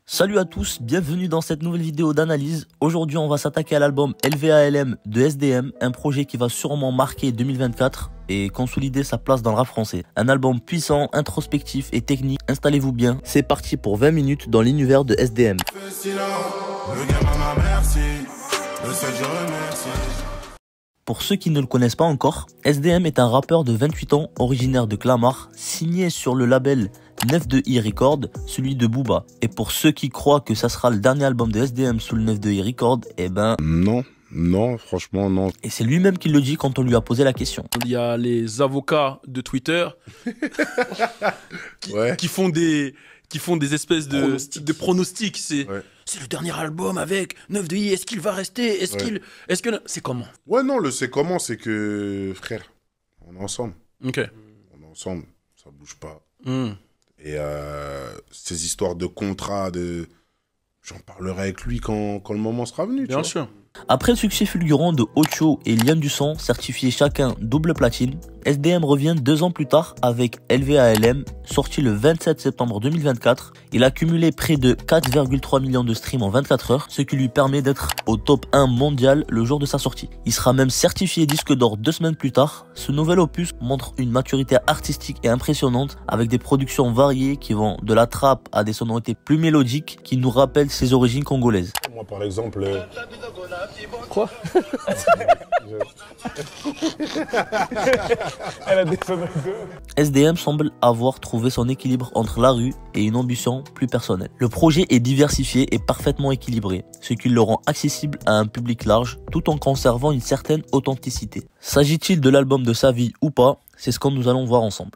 Salut à tous, bienvenue dans cette nouvelle vidéo d'analyse. Aujourd'hui on va s'attaquer à l'album LVALM de SDM, un projet qui va sûrement marquer 2024 et consolider sa place dans le rap français. Un album puissant, introspectif et technique, installez-vous bien, c'est parti pour 20 minutes dans l'univers de SDM. Pour ceux qui ne le connaissent pas encore, SDM est un rappeur de 28 ans, originaire de Clamart, signé sur le label 9-2i Record, celui de Booba. Et pour ceux qui croient que ça sera le dernier album de SDM sous le 9-2i Record, eh ben... Non, franchement, non. Et c'est lui-même qui le dit quand on lui a posé la question. Il y a les avocats de Twitter qui font des espèces de pronostics. C'est le dernier album avec 9-2i, est-ce qu'il va rester? C'est comment? Ouais, non, c'est comment, c'est que, frère, on est ensemble. Ok. On est ensemble, ça bouge pas. Et ces histoires de contrat, j'en parlerai avec lui quand le moment sera venu. Bien sûr. Après le succès fulgurant de Ocho et Liane du Sang, certifiés chacun double platine, SDM revient 2 ans plus tard avec LVALM, sorti le 27 septembre 2024. Il a cumulé près de 4,3 millions de streams en 24 heures, ce qui lui permet d'être au top 1 mondial le jour de sa sortie. Il sera même certifié disque d'or 2 semaines plus tard. Ce nouvel opus montre une maturité artistique et impressionnante, avec des productions variées qui vont de la trap à des sonorités plus mélodiques qui nous rappellent ses origines congolaises. Moi, par exemple... Quoi? SDM semble avoir trouvé son équilibre entre la rue et une ambition plus personnelle. Le projet est diversifié et parfaitement équilibré, ce qui le rend accessible à un public large tout en conservant une certaine authenticité. S'agit-il de l'album de sa vie ou pas? C'est ce que nous allons voir ensemble.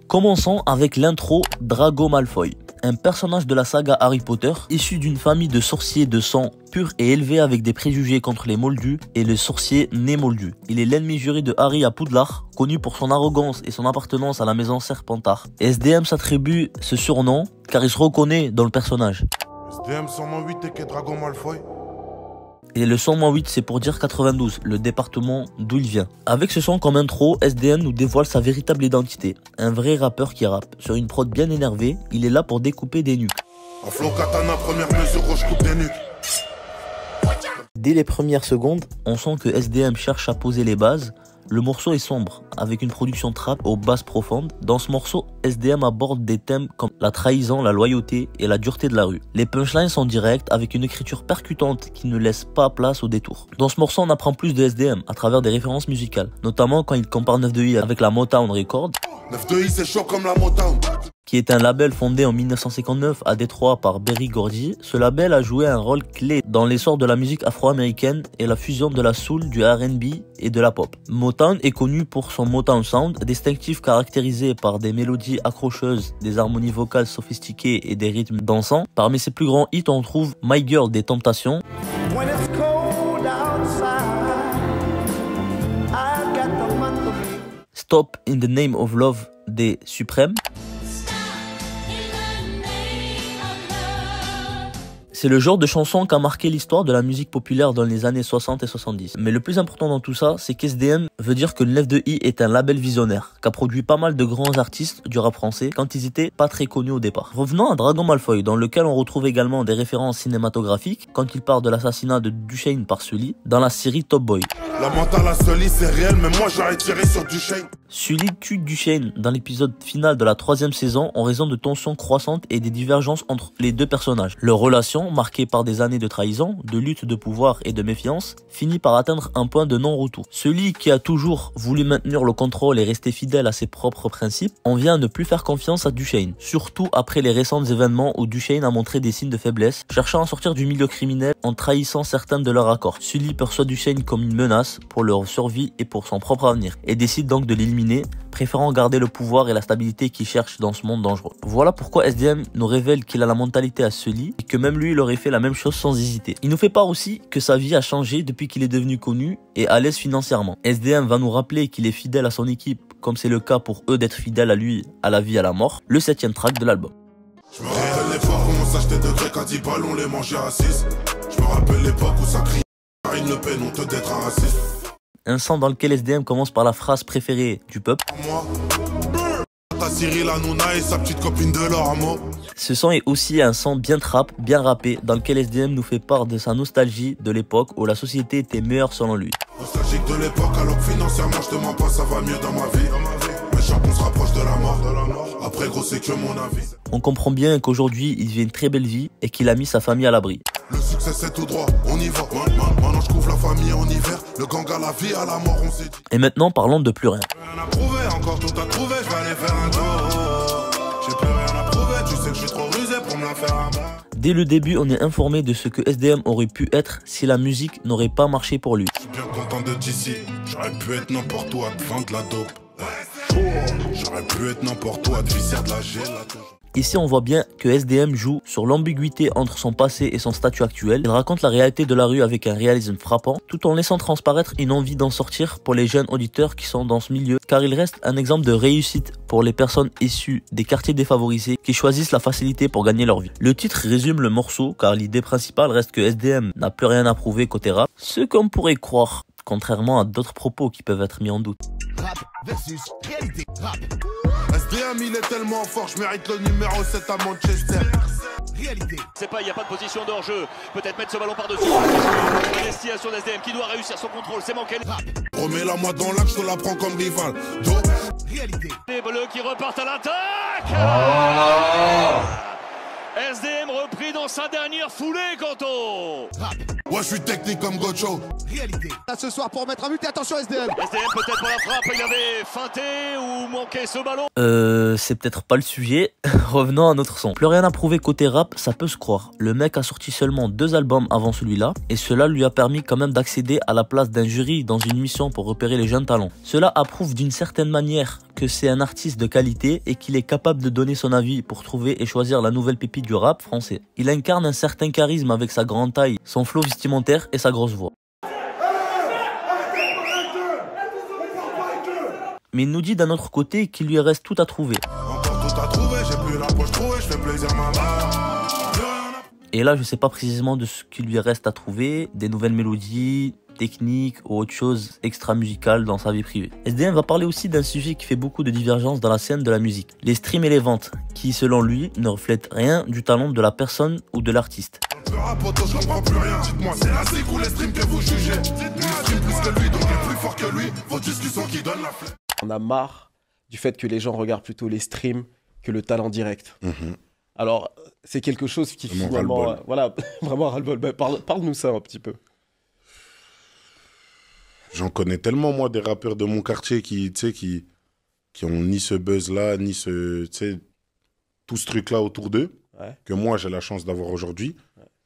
Commençons avec l'intro Drago Malfoy, un personnage de la saga Harry Potter, issu d'une famille de sorciers de sang pur et élevé avec des préjugés contre les moldus et le sorcier né moldu. Il est l'ennemi juré de Harry à Poudlard, connu pour son arrogance et son appartenance à la maison Serpentard. SDM s'attribue ce surnom car il se reconnaît dans le personnage. SDM 108 et Drago Malfoy. Et le 108 c'est pour dire 92, le département d'où il vient. Avec ce son comme intro, SDM nous dévoile sa véritable identité. Un vrai rappeur qui rappe. Sur une prod bien énervée, il est là pour découper des nuques. En flow katana, première mesure, je coupe des nuques. Dès les premières secondes, on sent que SDM cherche à poser les bases. Le morceau est sombre, avec une production trap aux basses profondes. Dans ce morceau, SDM aborde des thèmes comme la trahison, la loyauté et la dureté de la rue. Les punchlines sont directes, avec une écriture percutante qui ne laisse pas place au détour. Dans ce morceau, on apprend plus de SDM à travers des références musicales, notamment quand il compare 9-2i avec la Motown Records. 9-2i c'est chaud comme la Motown, qui est un label fondé en 1959 à Détroit par Berry Gordy. Ce label a joué un rôle clé dans l'essor de la musique afro-américaine et la fusion de la soul, du R&B et de la pop. Motown est connu pour son Motown Sound, distinctif caractérisé par des mélodies accrocheuses, des harmonies vocales sophistiquées et des rythmes dansants. Parmi ses plus grands hits, on trouve My Girl des Temptations, Stop in the Name of Love des Suprêmes. C'est le genre de chanson qui a marqué l'histoire de la musique populaire dans les années 60 et 70. Mais le plus important dans tout ça, c'est qu'SDM veut dire que le 9-2i est un label visionnaire, qui a produit pas mal de grands artistes du rap français quand ils étaient pas très connus au départ. Revenons à Drago Malfoy, dans lequel on retrouve également des références cinématographiques, quand il parle de l'assassinat de Duchesne par Sully, dans la série Top Boy. La mentale à Sully c'est réel, mais moi j'aurais tiré sur Duchesne. Sully tue Duchesne dans l'épisode final de la 3e saison en raison de tensions croissantes et des divergences entre les deux personnages. Leur relation, marquée par des années de trahison, de lutte de pouvoir et de méfiance, finit par atteindre un point de non-retour. Sully, qui a toujours voulu maintenir le contrôle et rester fidèle à ses propres principes, en vient à ne plus faire confiance à Duchesne. Surtout après les récents événements où Duchesne a montré des signes de faiblesse, cherchant à sortir du milieu criminel en trahissant certains de leurs accords. Sully perçoit Duchesne comme une menace pour leur survie et pour son propre avenir, et décide donc de l'éliminer, préférant garder le pouvoir et la stabilité qu'il cherche dans ce monde dangereux. Voilà pourquoi SDM nous révèle qu'il a la mentalité à Sully et que même lui il aurait fait la même chose sans hésiter. Il nous fait part aussi que sa vie a changé depuis qu'il est devenu connu et à l'aise financièrement. SDM va nous rappeler qu'il est fidèle à son équipe, comme c'est le cas pour eux d'être fidèles à lui, à la vie, à la mort, le 7e track de l'album. Je me rappelle l'époque où on s'achetait de grec à 10 balles, on les mangeait à 6. Je me rappelle l'époque où ça criait Marine Le Pen, on te d'être un raciste. un son dans lequel SDM commence par la phrase préférée du peuple. Ce son est aussi un son bien trap, bien rappé, dans lequel SDM nous fait part de sa nostalgie de l'époque où la société était meilleure selon lui. Nostalgique de l'époque alors que financièrement je te mens pas, ça va mieux dans ma vie. Mais on se rapproche de la mort. Après gros c'est que mon avis. On comprend bien qu'aujourd'hui il vit une très belle vie et qu'il a mis sa famille à l'abri. Le succès c'est tout droit, on y va. Maintenant je couvre la famille en hiver. Le gang à la vie, à la mort on s'est dit. Et maintenant parlons de plus rien. Rien à prouver, encore tout à trouver, je vais aller faire un tour. J'ai plus rien à prouver, tu sais que je suis trop rusé pour me la faire un bras. Dès le début, on est informé de ce que SDM aurait pu être si la musique n'aurait pas marché pour lui. Je suis bien content d'être ici, j'aurais pu être n'importe où à te vendre de la dope. J'aurais pu être n'importe où à te visser de la gelato. Ici, on voit bien que SDM joue sur l'ambiguïté entre son passé et son statut actuel. Il raconte la réalité de la rue avec un réalisme frappant, tout en laissant transparaître une envie d'en sortir pour les jeunes auditeurs qui sont dans ce milieu, car il reste un exemple de réussite pour les personnes issues des quartiers défavorisés qui choisissent la facilité pour gagner leur vie. Le titre résume le morceau, car l'idée principale reste que SDM n'a plus rien à prouver côté rap, ce qu'on pourrait croire, contrairement à d'autres propos qui peuvent être mis en doute. Rap versus réalité. Rap. SDM il est tellement fort, je mérite le numéro 7 à Manchester. Réalité. C'est pas, il n'y a pas de position d'hors-jeu. Peut-être mettre ce ballon par-dessus. La destination d'SDM qui doit réussir son contrôle, c'est manqué. Remets-la moi dans l'axe, je te la prends comme rival. Réalité. Les bleus qui repartent à l'attaque. SDM repris dans sa dernière foulée, Kanto. Ouais, je suis technique comme Gocho. Réalité. Là ce soir pour mettre un but, et attention SDM. SDM peut-être pour la frappe, il avait feinté ou manqué ce ballon. C'est peut-être pas le sujet. Revenons à notre son. Plus rien à prouver côté rap, ça peut se croire. Le mec a sorti seulement 2 albums avant celui-là, et cela lui a permis quand même d'accéder à la place d'un jury dans une mission pour repérer les jeunes talents. Cela approuve d'une certaine manière que c'est un artiste de qualité et qu'il est capable de donner son avis pour trouver et choisir la nouvelle pépite du rap français. Il incarne un certain charisme avec sa grande taille, son flow vestimentaire et sa grosse voix. Mais il nous dit d'un autre côté qu'il lui reste tout à trouver. Encore tout à trouver, j'ai plus la poche trouée, je fais plaisir maman. Et là je sais pas précisément de ce qu'il lui reste à trouver, des nouvelles mélodies, techniques ou autre chose extra-musicale dans sa vie privée. SDM va parler aussi d'un sujet qui fait beaucoup de divergences dans la scène de la musique. Les streams et les ventes, qui selon lui ne reflètent rien du talent de la personne ou de l'artiste. Je comprends plus rien, dites-moi, c'est la zig ou les streams que vous jugez. Lui stream plus que lui, donc il est plus fort que lui. Vos discussions qui donnent la flemme. On a marre du fait que les gens regardent plutôt les streams que le talent direct. Alors, c'est quelque chose qui finalement... voilà, vraiment ras-le-bol. Parle-nous ça un petit peu. J'en connais tellement, moi, des rappeurs de mon quartier qui ont ni ce buzz-là, ni tout ce truc-là autour d'eux, que moi, j'ai la chance d'avoir aujourd'hui,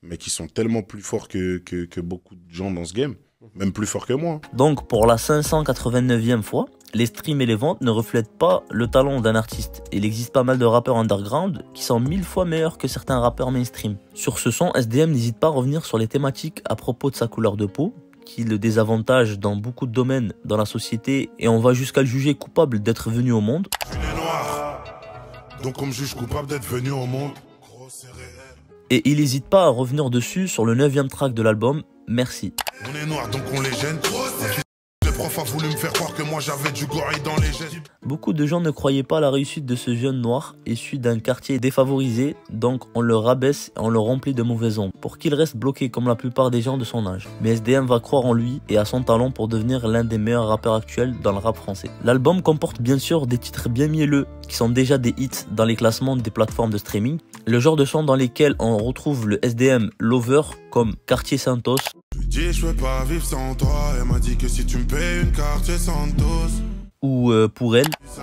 mais qui sont tellement plus forts que beaucoup de gens dans ce game, même plus forts que moi. Donc, pour la 589e fois, les streams et les ventes ne reflètent pas le talent d'un artiste. Il existe pas mal de rappeurs underground qui sont 1000 fois meilleurs que certains rappeurs mainstream. Sur ce son, SDM n'hésite pas à revenir sur les thématiques à propos de sa couleur de peau, qui le désavantage dans beaucoup de domaines dans la société, et on va jusqu'à le juger coupable d'être venu au monde. Je suis né noir, donc on me juge coupable d'être venu au monde. Et il n'hésite pas à revenir dessus sur le 9e track de l'album, Merci. On est noir donc on les gêne. Le prof a voulu me faire croire que moi j'avais du gorille dans les gènes. Beaucoup de gens ne croyaient pas à la réussite de ce jeune noir issu d'un quartier défavorisé, donc on le rabaisse et on le remplit de mauvais ondes pour qu'il reste bloqué comme la plupart des gens de son âge. Mais SDM va croire en lui et à son talent pour devenir l'un des meilleurs rappeurs actuels dans le rap français. L'album comporte bien sûr des titres bien mielleux qui sont déjà des hits dans les classements des plateformes de streaming, le genre de son dans lesquels on retrouve le SDM Lover comme Quartier Santos. Je dis je peux pas vivre sans toi, elle m'a dit que si tu me payes une Quartier Santos. Ou Pour elle. Ça,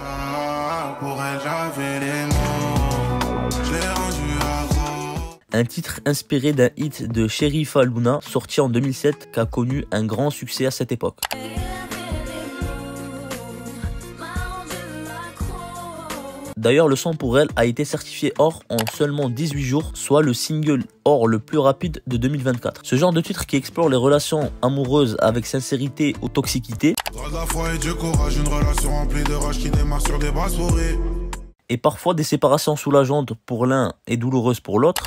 pour elle j'avais les mots, je l'ai rendu accro. Un titre inspiré d'un hit de Sherifa Luna sorti en 2007 qui a connu un grand succès à cette époque. D'ailleurs, le son Pour elle a été certifié or en seulement 18 jours, soit le single or le plus rapide de 2024. Ce genre de titre qui explore les relations amoureuses avec sincérité ou toxicité. Et parfois des séparations soulageantes pour l'un et douloureuses pour l'autre.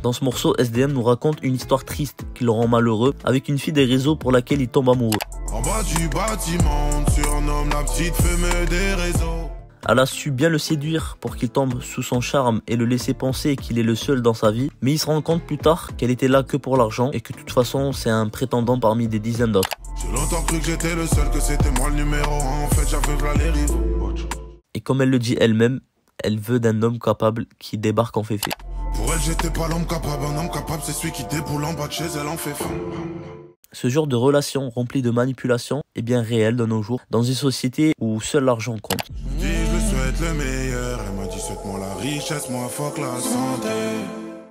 Dans ce morceau, SDM nous raconte une histoire triste qui le rend malheureux avec une fille des réseaux pour laquelle il tombe amoureux. En bas du bâtiment, on surnomme la petite fumée des réseaux. Elle a su bien le séduire pour qu'il tombe sous son charme et le laisser penser qu'il est le seul dans sa vie, mais il se rend compte plus tard qu'elle était là que pour l'argent et que de toute façon c'est un prétendant parmi des dizaines d'autres. J'ai longtemps cru que j'étais le seul, que c'était moi le numéro 1, en fait j'avais v'là les rivaux. Et comme elle le dit elle-même, elle veut d'un homme capable qui débarque en féfé. Pour elle j'étais pas l'homme capable, un homme capable c'est celui qui déboule en bas de chez elle en fait faim. Ce genre de relation remplie de manipulation est bien réel de nos jours, dans une société où seul l'argent compte. Je lui souhaite le meilleur, elle m'a dit souhaite-moi la richesse, moi fuck la santé.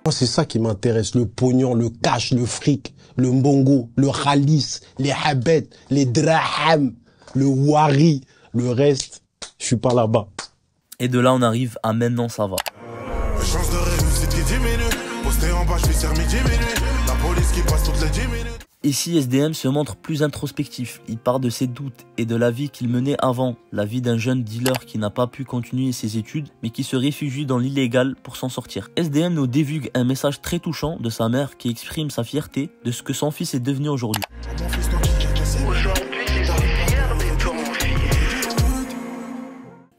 Moi c'est ça qui m'intéresse, le pognon, le cash, le fric, le mbongo, le khalis, les habet, les draham, le wari, le reste, je suis pas là-bas. Et de là on arrive à maintenant ça va. Les chances de réussite qui diminuent, posté en bas je suis sermi 10 minutes, la police qui passe toutes les 10 minutes. Ici, SDM se montre plus introspectif. Il part de ses doutes et de la vie qu'il menait avant, la vie d'un jeune dealer qui n'a pas pu continuer ses études, mais qui se réfugie dans l'illégal pour s'en sortir. SDM nous divulgue un message très touchant de sa mère qui exprime sa fierté de ce que son fils est devenu aujourd'hui.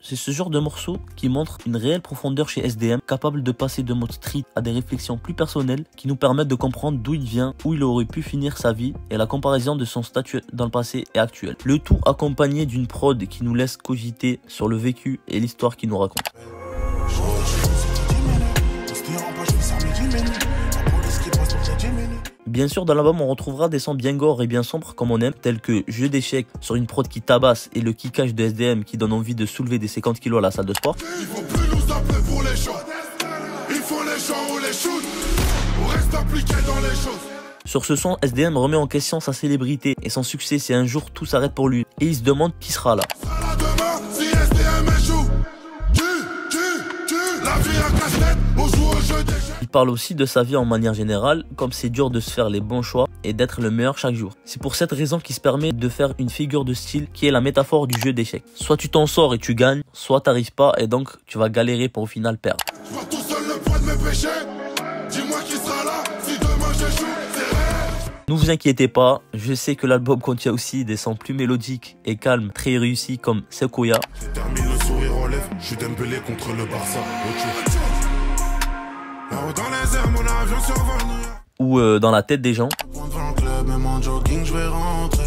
C'est ce genre de morceau qui montre une réelle profondeur chez SDM, capable de passer de mode street à des réflexions plus personnelles qui nous permettent de comprendre d'où il vient, où il aurait pu finir sa vie et la comparaison de son statut dans le passé et actuel. Le tout accompagné d'une prod qui nous laisse cogiter sur le vécu et l'histoire qu'il nous raconte. Bien sûr, dans l'album, on retrouvera des sons bien gore et bien sombres comme on aime, tels que Jeu d'échecs sur une prod qui tabasse et le kickage de SDM qui donne envie de soulever des 50 kilos à la salle de sport. Il faut plus nous appeler pour les shots, il faut les gens ou les shoots, on reste appliqué dans les choses. Sur ce son, SDM remet en question sa célébrité et son succès si un jour tout s'arrête pour lui. Et il se demande qui sera là. Il parle aussi de sa vie en manière générale, comme c'est dur de se faire les bons choix et d'être le meilleur chaque jour. C'est pour cette raison qu'il se permet de faire une figure de style qui est la métaphore du jeu d'échecs. Soit tu t'en sors et tu gagnes, soit t'arrives pas et donc tu vas galérer pour au final perdre. Je vois tout seul le poids de mes péchés. Dis-moi qui sera là si demain j'échoue, c'est réel. Ne vous inquiétez pas, je sais que l'album contient aussi des sons plus mélodiques et calmes, très réussis comme Sequoia. Je termine le sourire en lèvres, je suis Dembélé contre le Barça. Là-haut dans les airs, mon avion survole. Ou dans la tête des gens. Jogging, je vais rentrer.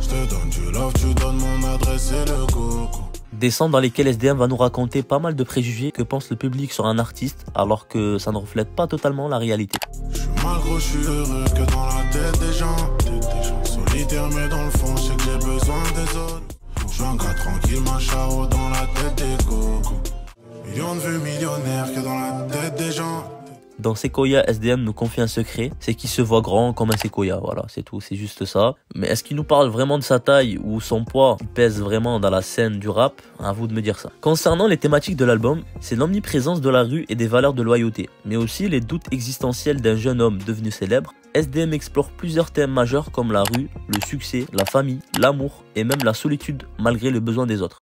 Je te donne du love, tu donnes mon adresse et le coco. Des sons dans lesquels SDM va nous raconter pas mal de préjugés que pense le public sur un artiste, alors que ça ne reflète pas totalement la réalité. Je suis mal gros, je suis heureux que dans la tête des gens. Solitaire mais dans le fond, je sais que j'ai besoin des autres. Je suis un gars tranquille, ma charo dans la tête des cocos. Millions de vues millionnaires que dans la tête des gens. Dans Sequoia, SDM nous confie un secret, c'est qu'il se voit grand comme un séquoia, voilà, c'est tout, c'est juste ça. Mais est-ce qu'il nous parle vraiment de sa taille ou son poids qui pèse vraiment dans la scène du rap? À vous de me dire ça. Concernant les thématiques de l'album, c'est l'omniprésence de la rue et des valeurs de loyauté, mais aussi les doutes existentiels d'un jeune homme devenu célèbre. SDM explore plusieurs thèmes majeurs comme la rue, le succès, la famille, l'amour et même la solitude malgré le besoin des autres.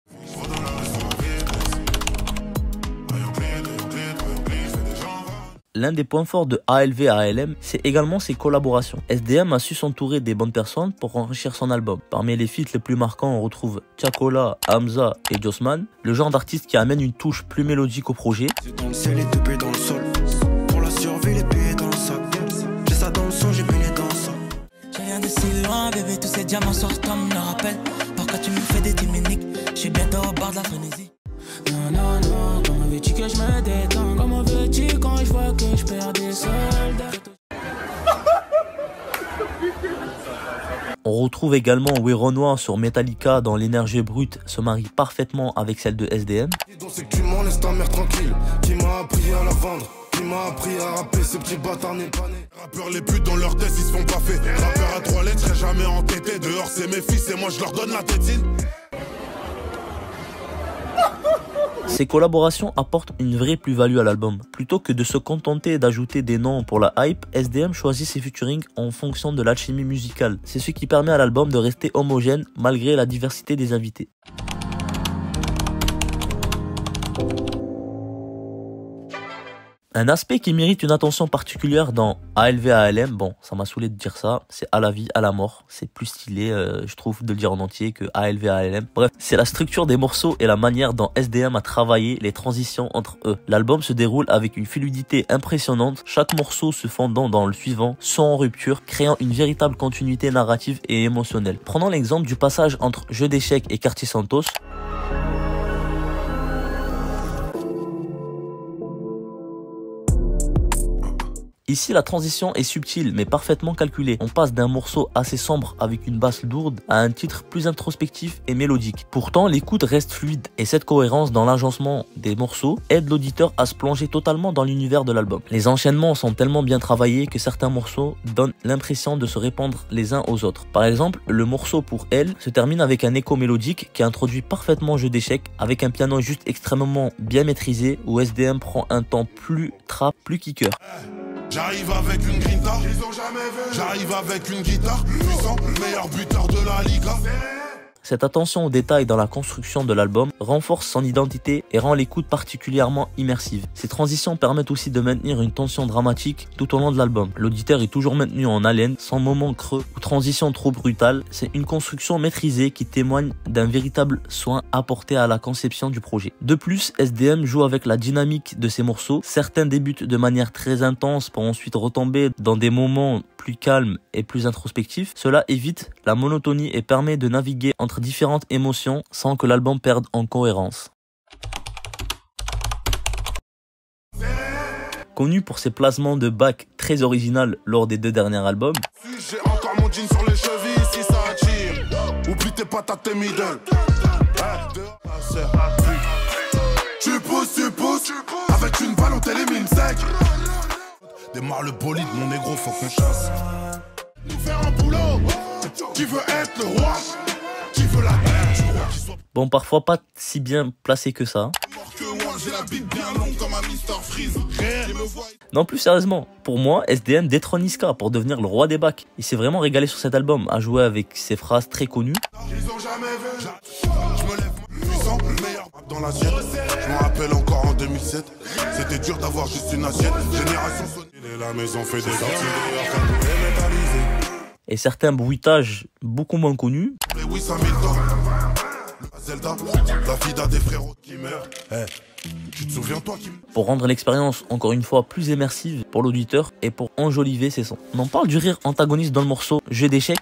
L'un des points forts de ALV à ALM, c'est également ses collaborations. SDM a su s'entourer des bonnes personnes pour enrichir son album. Parmi les feats les plus marquants, on retrouve Tiakola, Hamza et Jossman, le genre d'artiste qui amène une touche plus mélodique au projet. C'est dans le ciel et deux pieds dans le sol. Pour la survie, les pieds dans le sac. J'ai ça dans le son, j'ai baigné dans ça. Je viens de si loin, bébé, tous ces diamants sortent, me le rappelle. Pourquoi tu me fais des timiniques? Je suis bientôt au bord de la frénésie. Non, non, non, comment veux-tu que je me détende? Comment veux-tu quand je vois que je perds des soldats? On retrouve également We Renoir sur Metallica dans l'énergie brute se marie parfaitement avec celle de SDM. C'est que tu m'en laisses ta mère tranquille, qui m'a appris à la vendre, qui m'a appris à rapper, ce petit bâtard n'est pas né. Rappeurs les putes dans leur tête ils se font pas fait. Rappeurs à 3 lettres, jamais entêté. Dehors c'est mes fils et moi je leur donne la tétine. Ces collaborations apportent une vraie plus-value à l'album. Plutôt que de se contenter d'ajouter des noms pour la hype, SDM choisit ses featuring en fonction de l'alchimie musicale. C'est ce qui permet à l'album de rester homogène malgré la diversité des invités. Un aspect qui mérite une attention particulière dans ALV-ALM, bon, ça m'a saoulé de dire ça, c'est à la vie, à la mort. C'est plus stylé, je trouve, de le dire en entier que ALV-ALM. Bref, c'est la structure des morceaux et la manière dont SDM a travaillé les transitions entre eux. L'album se déroule avec une fluidité impressionnante, chaque morceau se fondant dans le suivant, sans rupture, créant une véritable continuité narrative et émotionnelle. Prenons l'exemple du passage entre Jeu d'échecs et Quartier Santos. Ici, la transition est subtile mais parfaitement calculée. On passe d'un morceau assez sombre avec une basse lourde à un titre plus introspectif et mélodique. Pourtant, l'écoute reste fluide et cette cohérence dans l'agencement des morceaux aide l'auditeur à se plonger totalement dans l'univers de l'album. Les enchaînements sont tellement bien travaillés que certains morceaux donnent l'impression de se répondre les uns aux autres. Par exemple, le morceau pour Elle se termine avec un écho mélodique qui introduit parfaitement Jeu d'échecs avec un piano juste extrêmement bien maîtrisé où SDM prend un temps plus trap, plus kicker. J'arrive avec une grinta, j'arrive avec une guitare, puissant, meilleur buteur de la Liga. Cette attention aux détails dans la construction de l'album renforce son identité et rend l'écoute particulièrement immersive. Ces transitions permettent aussi de maintenir une tension dramatique tout au long de l'album. L'auditeur est toujours maintenu en haleine, sans moment creux ou transition trop brutale. C'est une construction maîtrisée qui témoigne d'un véritable soin apporté à la conception du projet. De plus, SDM joue avec la dynamique de ses morceaux. Certains débutent de manière très intense pour ensuite retomber dans des moments plus calmes et plus introspectifs. Cela évite la monotonie et permet de naviguer entre différentes émotions sans que l'album perde en cohérence. Connu pour ses placements de back très original lors des 2 derniers albums, J'ai encore mon jean sur les chevilles si ça attire. Oublie tes patates tes middle. Tu pousses, avec une balle on t'élimine sec. Démarre le bolide, mon négro, faut qu'on chasse. Nous faire un boulot. Qui veut être le roi? Qui veut la terre du roi? bon, parfois pas si bien placé que ça. Non, plus sérieusement, pour moi, SDM détrône Niska pour devenir le roi des bacs. Il s'est vraiment régalé sur cet album, à jouer avec ses phrases très connues. Ils ont jamais vu. Je me lève puissant, le meilleur dans l'assiette. Je me rappelle encore en 2007. C'était dur d'avoir juste une assiette. Génération sonnée, la maison fait des sorties et certains bruitages beaucoup moins connus. Oui, 5000 ans. Zelda, la vida des frérots qui meurent. Tu te souviens toi qui... Pour rendre l'expérience encore une fois plus immersive pour l'auditeur et pour enjoliver ses sons. On en parle du rire antagoniste dans le morceau Jeu d'échecs.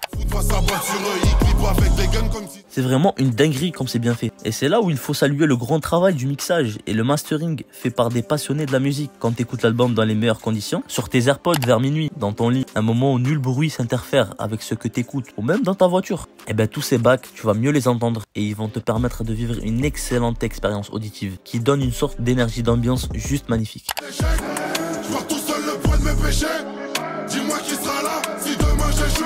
C'est vraiment une dinguerie comme c'est bien fait. Et c'est là où il faut saluer le grand travail du mixage et le mastering fait par des passionnés de la musique. Quand t'écoutes l'album dans les meilleures conditions, sur tes AirPods vers minuit, dans ton lit, un moment où nul bruit s'interfère avec ce que t'écoutes, ou même dans ta voiture, et bien tous ces bacs, tu vas mieux les entendre et ils vont te permettre de vivre une excellente expérience auditive qui donne une sorte d'énergie d'ambiance juste magnifique. Je vois tout seul le poids de mes péchés. Dis-moi qui sera là si demain j'échoue.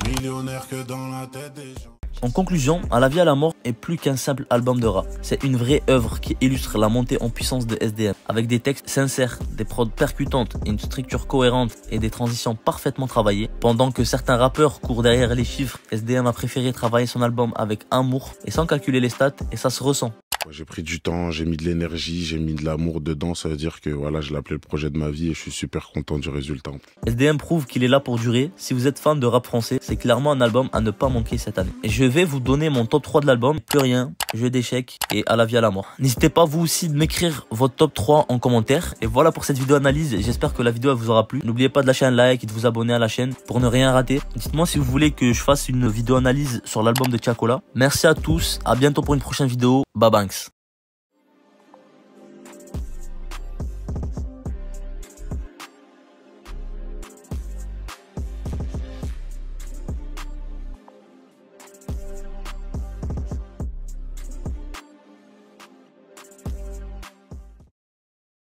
Millionnaire que dans la tête des gens. En conclusion, À la vie à la mort est plus qu'un simple album de rap. C'est une vraie œuvre qui illustre la montée en puissance de SDM. Avec des textes sincères, des prods percutantes, une structure cohérente et des transitions parfaitement travaillées. Pendant que certains rappeurs courent derrière les chiffres, SDM a préféré travailler son album avec amour et sans calculer les stats, et ça se ressent. J'ai pris du temps, j'ai mis de l'énergie, j'ai mis de l'amour dedans. Ça veut dire que voilà, je l'ai appelé le projet de ma vie et je suis super content du résultat. SDM prouve qu'il est là pour durer. Si vous êtes fan de rap français, c'est clairement un album à ne pas manquer cette année. Et je vais vous donner mon top 3 de l'album. Plus rien, Jeu d'échecs et À la vie à la mort. N'hésitez pas vous aussi de m'écrire votre top 3 en commentaire. Et voilà pour cette vidéo analyse. J'espère que la vidéo vous aura plu. N'oubliez pas de lâcher un like et de vous abonner à la chaîne pour ne rien rater. Dites-moi si vous voulez que je fasse une vidéo analyse sur l'album de Tiakola. Merci à tous. À bientôt pour une prochaine vidéo. Bye banks.